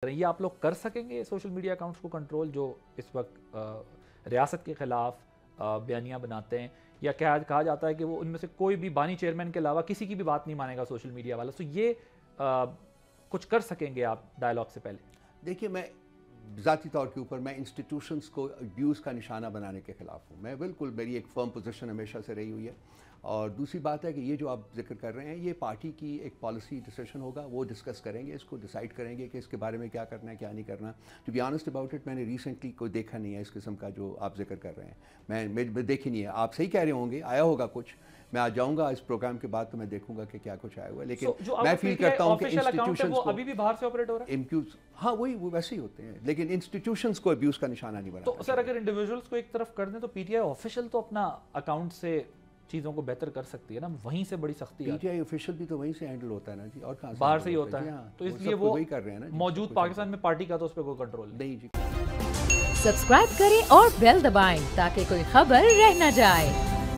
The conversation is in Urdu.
یہ آپ لوگ کر سکیں گے سوشل میڈیا اکاؤنٹس کو کنٹرول جو اس وقت ریاست کے خلاف بیانیاں بناتے ہیں، یا کہا جاتا ہے کہ وہ ان میں سے کوئی بھی بانی چیئرمین کے علاوہ کسی کی بھی بات نہیں مانے گا سوشل میڈیا والا، تو یہ کچھ کر سکیں گے آپ ڈائیلاگ سے پہلے؟ دیکھیے، میں ذاتی طور کے اوپر میں انسٹیٹیوشنز کو ابیوز کا نشانہ بنانے کے خلاف ہوں. میں بالکل، میری ایک فرم پوزیشن ہمیشہ سے رہی ہوئی ہے. اور دوسری بات ہے کہ یہ جو آپ ذکر کر رہے ہیں یہ پارٹی کی ایک پالیسی ڈیسیشن ہوگا، وہ ڈسکس کریں گے، اس کو ڈیسائیڈ کریں گے کہ اس کے بارے میں کیا کرنا ہے کیا نہیں کرنا. To be honest about it, میں نے ریسنٹلی کوئی دیکھا نہیں ہے اس قسم کا جو آپ ذکر کر رہے ہیں. میں دیکھی نہیں ہے. آپ صحیح کہہ رہے ہوں گے، آیا ہوگا کچھ. میں آ جاؤں گا اس پروگرام کے بعد تو میں دیکھوں گا کہ کیا کچھ آیا ہوا ہے. لیکن میں فیل کرتا ہوں کہ انسٹیٹیوشنز کو ابھی بھی باہر سے آپریٹ ہو رہا ہے. ہاں وہی ویسے ہی ہوتے ہیں، لیکن انسٹیٹیوشنز کو ابیوز کا نشانہ نہیں بنا. تو سر اگر انڈیویجولز کو ایک طرف کر دیں تو پی ٹی آئی آفیشیل تو اپنا اکاؤنٹ سے چیزوں کو بہتر کر سکتی ہے نا، وہیں سے بڑی سختی ہے. پی ٹی آئی آفیشیل بھی تو وہیں سے ہینڈل ہوتا ہے نا جی، اور کہاں سے باہر سے ہی ہوتا ہے. تو اس لیے وہ وہی کر رہے ہیں نا موجود پاکستان میں پارٹی کا تو اس پہ کوئی کنٹرول نہیں جی. سبسکرائب کریں اور بیل دبائیں تاکہ کوئی خبر رہ نہ جائے.